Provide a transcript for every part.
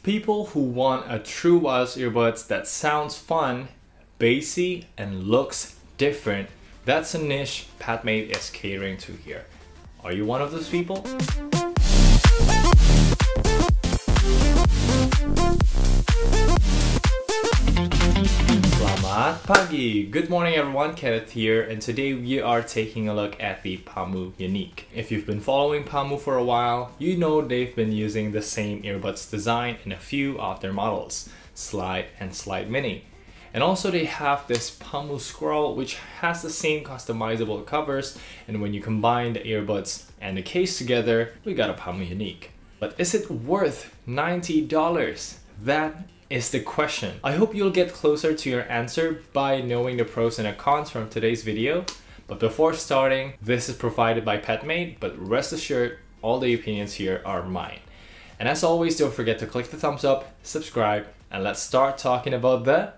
People who want a true wireless earbuds that sounds fun, bassy, and looks different, that's a niche Padmate is catering to here. Are you one of those people? Selamat pagi! Good morning everyone, Kenneth here, and today we are taking a look at the PaMu Unique. If you've been following PaMu for a while, you know they've been using the same earbuds design in a few of their models, Slide and Slide Mini. And also they have this PaMu Scroll which has the same customizable covers, and when you combine the earbuds and the case together, we got a PaMu Unique. But is it worth $90? That is the question. I hope you'll get closer to your answer by knowing the pros and the cons from today's video. But before starting, this is provided by Padmate, but rest assured, all the opinions here are mine. And as always, don't forget to click the thumbs up, subscribe, and let's start talking about the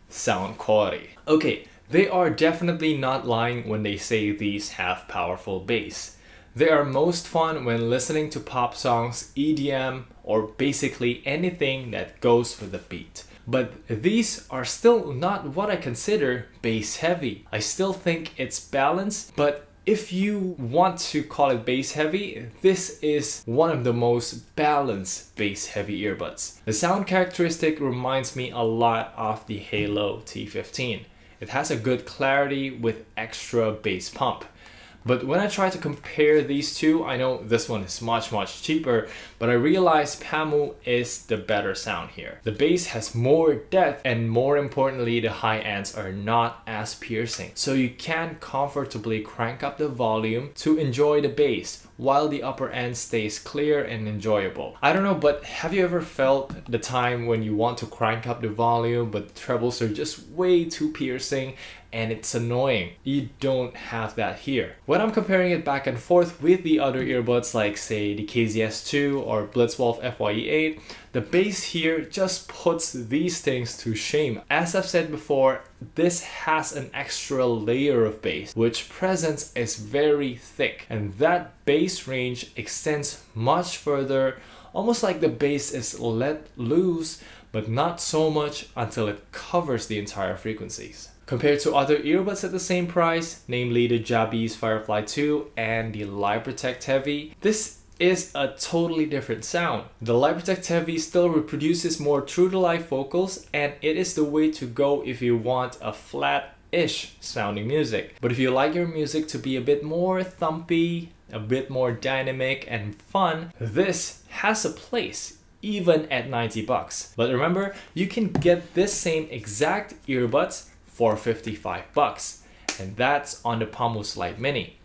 sound quality. Okay, they are definitely not lying when they say these have powerful bass. They are most fun when listening to pop songs, EDM, or basically anything that goes with the beat. But these are still not what I consider bass heavy. I still think it's balanced, but if you want to call it bass heavy, this is one of the most balanced bass heavy earbuds. The sound characteristic reminds me a lot of the Halo T15. It has a good clarity with extra bass pump. But when I try to compare these two, I know this one is much cheaper, but I realize PaMu is the better sound here. The bass has more depth, and more importantly, the high ends are not as piercing. So you can comfortably crank up the volume to enjoy the bass, while the upper end stays clear and enjoyable. I don't know, but have you ever felt the time when you want to crank up the volume, but the trebles are just way too piercing and it's annoying? You don't have that here. When I'm comparing it back and forth with the other earbuds like say the KZS2 or Blitzwolf FYE8, the bass here just puts these things to shame. As I've said before, this has an extra layer of bass, which presence is very thick, and that bass range extends much further, almost like the bass is let loose, but not so much until it covers the entire frequencies. Compared to other earbuds at the same price, namely the Jabee's Firefly 2 and the LiProtect Heavy, this is a totally different sound. The LiProtect Heavy still reproduces more true-to-life vocals, and it is the way to go if you want a flat-ish sounding music. But if you like your music to be a bit more thumpy, a bit more dynamic and fun, this has a place even at 90 bucks. But remember, you can get this same exact earbuds for 55 bucks, and that's on the PaMu Slide Mini.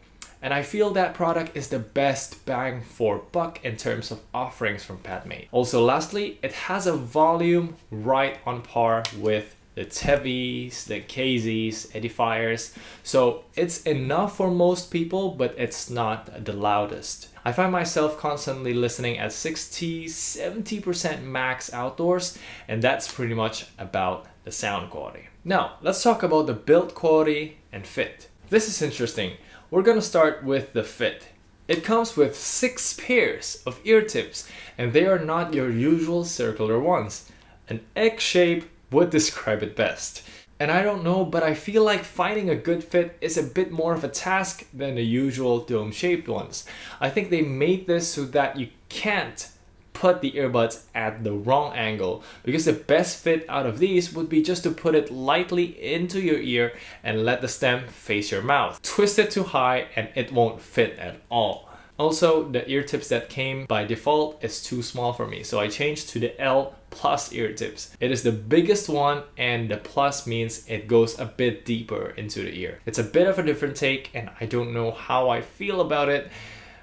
And I feel that product is the best bang for buck in terms of offerings from Padmate. Also lastly, it has a volume right on par with the Tevis, the KZs, Edifiers, so it's enough for most people, but it's not the loudest. I find myself constantly listening at 60–70% max outdoors, and that's pretty much about the sound quality. Now, let's talk about the build quality and fit. This is interesting. We're gonna start with the fit. It comes with 6 pairs of ear tips, and they are not your usual circular ones. An egg shape would describe it best. And I don't know, but I feel like finding a good fit is a bit more of a task than the usual dome-shaped ones. I think they made this so that you can't put the earbuds at the wrong angle, because the best fit out of these would be just to put it lightly into your ear and let the stem face your mouth. Twist it too high and it won't fit at all. Also, the ear tips that came by default is too small for me, so I changed to the L Plus ear tips. It is the biggest one, and the plus means it goes a bit deeper into the ear. It's a bit of a different take, and I don't know how I feel about it,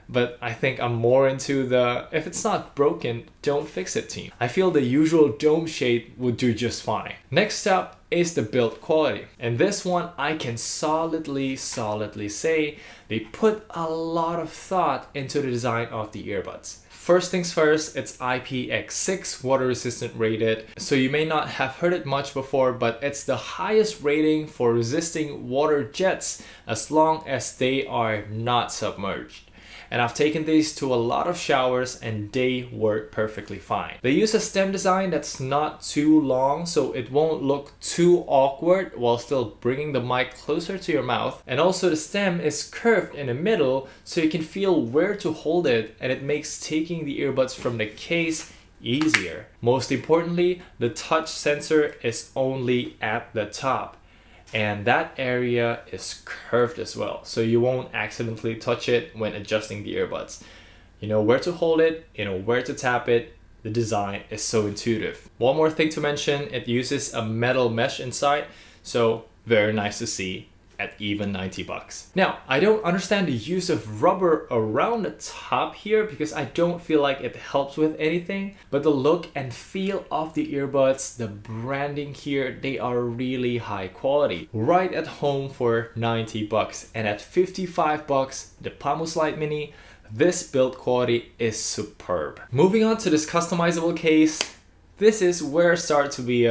but I think I'm more into the if it's not broken, don't fix it team. I feel the usual dome shape would do just fine. Next up is the build quality, and this one I can solidly say they put a lot of thought into the design of the earbuds. First things first, it's IPX6 water resistant rated, so you may not have heard it much before, but it's the highest rating for resisting water jets as long as they are not submerged. and I've taken these to a lot of showers and they work perfectly fine. They use a stem design that's not too long, so it won't look too awkward while still bringing the mic closer to your mouth. And also the stem is curved in the middle so you can feel where to hold it, and it makes taking the earbuds from the case easier. Most importantly, the touch sensor is only at the top, and that area is curved as well, so you won't accidentally touch it when adjusting the earbuds. You know where to hold it, you know where to tap it. The design is so intuitive. One more thing to mention, it uses a metal mesh inside, so very nice to see at even 90 bucks. Now, I don't understand the use of rubber around the top here because I don't feel like it helps with anything, but the look and feel of the earbuds, the branding here, they are really high quality. Right at home for 90 bucks, and at 55 bucks, the PaMu Slide Mini, this build quality is superb. Moving on to this customizable case, this is where it starts to be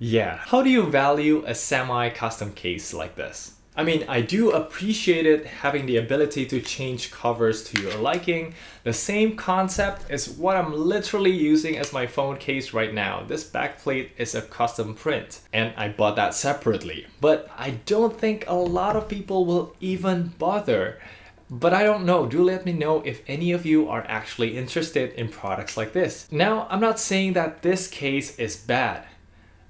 yeah, how do you value a semi-custom case like this? I mean, I do appreciate it having the ability to change covers to your liking. The same concept is what I'm literally using as my phone case right now. This backplate is a custom print, and I bought that separately. But I don't think a lot of people will even bother. But I don't know, do let me know if any of you are actually interested in products like this. Now, I'm not saying that this case is bad.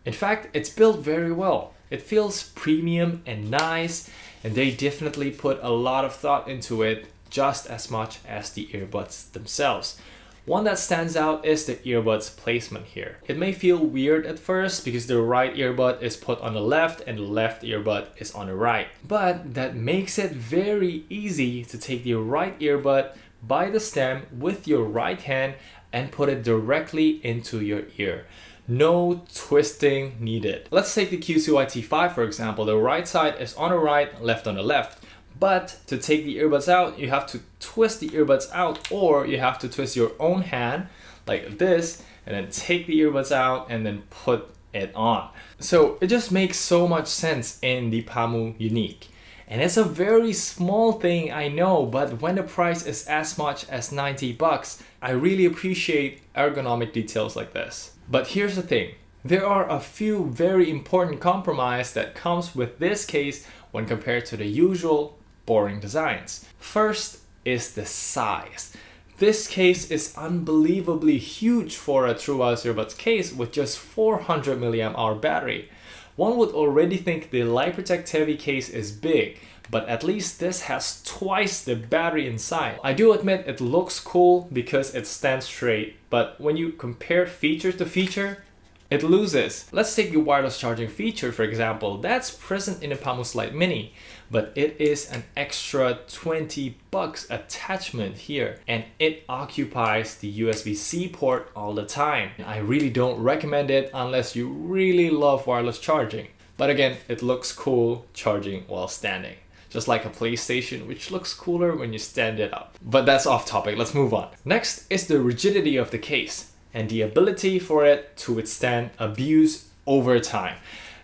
In fact, it's built very well. It feels premium and nice, and they definitely put a lot of thought into it, just as much as the earbuds themselves. One that stands out is the earbuds placement here. It may feel weird at first because the right earbud is put on the left and the left earbud is on the right. But that makes it very easy to take the right earbud by the stem with your right hand and put it directly into your ear. No twisting needed. Let's take the QCY-T5 for example. The right side is on the right, left on the left. But to take the earbuds out, you have to twist the earbuds out, or you have to twist your own hand like this and then take the earbuds out and then put it on. So it just makes so much sense in the PaMu Unique. And it's a very small thing, I know, but when the price is as much as 90 bucks, I really appreciate ergonomic details like this. But here's the thing, there are a few very important compromises that comes with this case when compared to the usual boring designs. First is the size. This case is unbelievably huge for a true wireless earbuds case with just 400 mAh battery. One would already think the Light Protect Heavy case is big, but at least this has twice the battery inside. I do admit it looks cool because it stands straight, but when you compare feature to feature, it loses. Let's take the wireless charging feature for example. That's present in the PaMu Slide Mini, but it is an extra 20 bucks attachment here, and it occupies the USB-C port all the time. I really don't recommend it unless you really love wireless charging. But again, it looks cool charging while standing. Just like a PlayStation, which looks cooler when you stand it up. But that's off topic, let's move on. Next is the rigidity of the case and the ability for it to withstand abuse over time.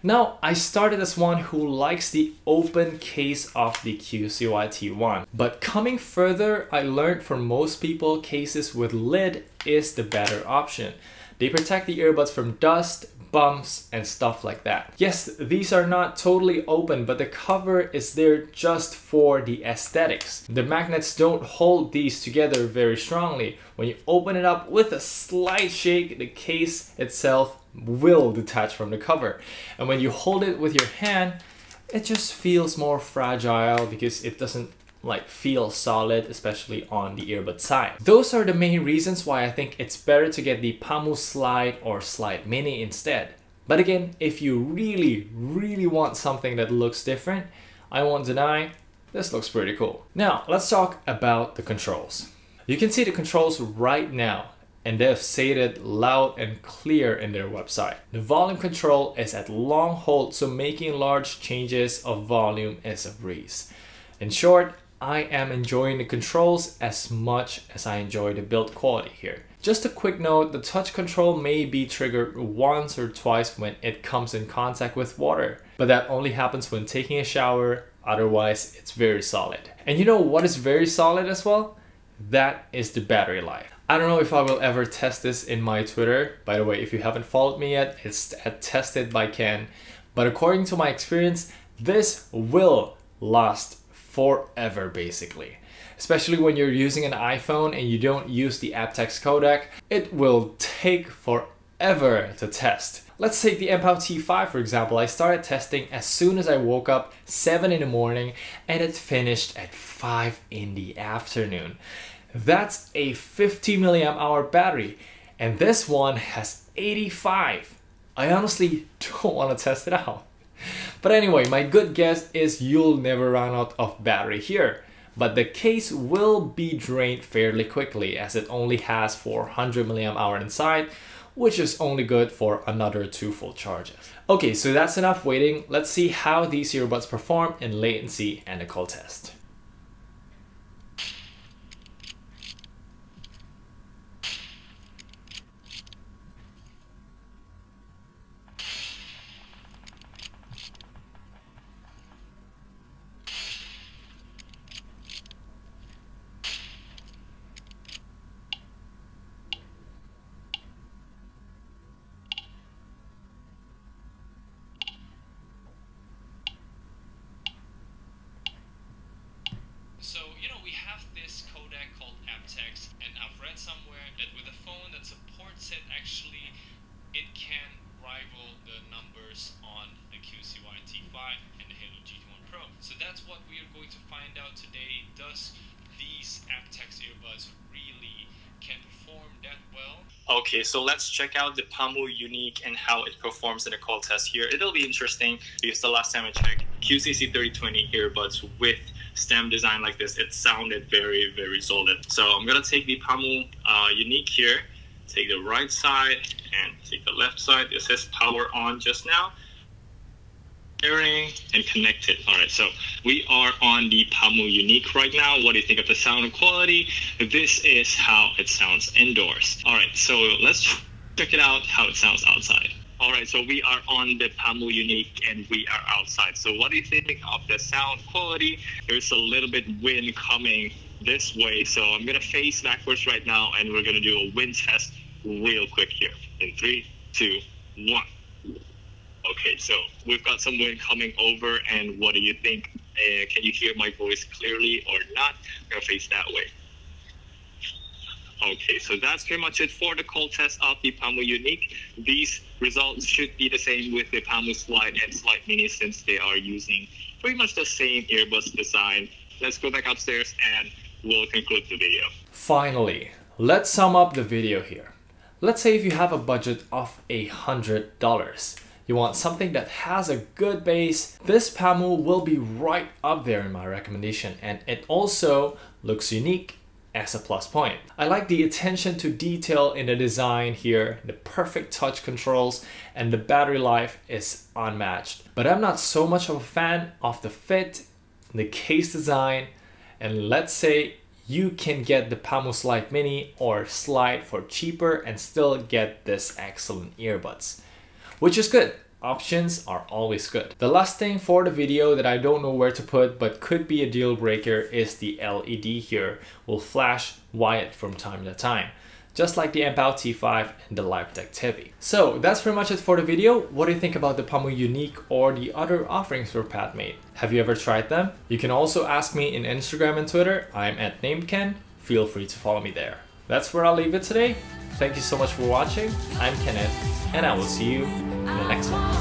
Now, I started as one who likes the open case of the QCY-T1, but coming further, I learned for most people, cases with lid is the better option. They protect the earbuds from dust, bumps, and stuff like that. Yes, these are not totally open, but the cover is there just for the aesthetics. The magnets don't hold these together very strongly. When you open it up with a slight shake, the case itself will detach from the cover. And when you hold it with your hand, it just feels more fragile because it doesn't feel solid, especially on the earbud side. Those are the main reasons why I think it's better to get the PaMu Slide or Slide Mini instead. But again, if you really want something that looks different, I won't deny, this looks pretty cool. Now, let's talk about the controls. You can see the controls right now, and they've stated loud and clear in their website. The volume control is at long hold, so making large changes of volume is a breeze. In short, I am enjoying the controls as much as I enjoy the build quality here. Just a quick note, the touch control may be triggered once or twice when it comes in contact with water, but that only happens when taking a shower Otherwise, it's very solid. And you know what is very solid as well? That is the battery life. I don't know if I will ever test this in my Twitter. By the way, if you haven't followed me yet, it's at Tested by Ken. But according to my experience, this will last forever basically. Especially when you're using an iPhone and you don't use the aptX codec, it will take forever to test. Let's take the PaMu T5 for example. I started testing as soon as I woke up 7 in the morning and it finished at 5 in the afternoon. That's a 50 milliamp hour battery and this one has 85. I honestly don't want to test it out. But anyway, my good guess is you'll never run out of battery here. But the case will be drained fairly quickly as it only has 400 milliamp hour inside, which is only good for another 2 full charges. Okay, so that's enough waiting. Let's see how these earbuds perform in latency and a cold test. So, we have this codec called aptX, and I've read somewhere that with a phone that supports it, actually, it can rival the numbers on the QCY T5 and the Halo GT1 Pro. So that's what we are going to find out today. Does these aptX earbuds really can perform that well? Okay, so let's check out the PaMu Unique and how it performs in a cold test here. It'll be interesting because the last time I checked, QCC3020 earbuds with stem design like this, it sounded very, very solid. So I'm gonna take the PaMu Unique here, take the right side and take the left side. It says power on just now. Pairing and connected. All right, so we are on the PaMu Unique right now. What do you think of the sound quality? This is how it sounds indoors. All right, so let's check it out how it sounds outside. All right, so we are on the PaMu Unique and we are outside. So what do you think of the sound quality? There's a little bit wind coming this way. So I'm gonna face backwards right now and we're gonna do a wind test real quick here. In 3, 2, 1. Okay, so we've got some wind coming over and what do you think? Can you hear my voice clearly or not? I'm gonna face that way. Okay, so that's pretty much it for the cold test of the PaMu Unique. These results should be the same with the PaMu Slide and Slide Mini since they are using pretty much the same earbuds design. Let's go back upstairs and we'll conclude the video. Finally, let's sum up the video here. Let's say if you have a budget of $100. You want something that has a good bass, this PaMu will be right up there in my recommendation, and it also looks unique as a plus point. I like the attention to detail in the design here, the perfect touch controls, and the battery life is unmatched. But I'm not so much of a fan of the fit, the case design, and let's say you can get the PaMu Slide Mini or Slide for cheaper and still get this excellent earbuds, which is good. Options are always good. The last thing for the video that I don't know where to put but could be a deal breaker is the LED here will flash white from time to time, just like the PaMu T5 and the Latency TV. So that's pretty much it for the video. What do you think about the PaMu Unique or the other offerings for Padmate? Have you ever tried them? You can also ask me in Instagram and Twitter. I'm at NamedKen. Feel free to follow me there. That's where I'll leave it today. Thank you so much for watching. I'm Kenneth and I will see you in the next one.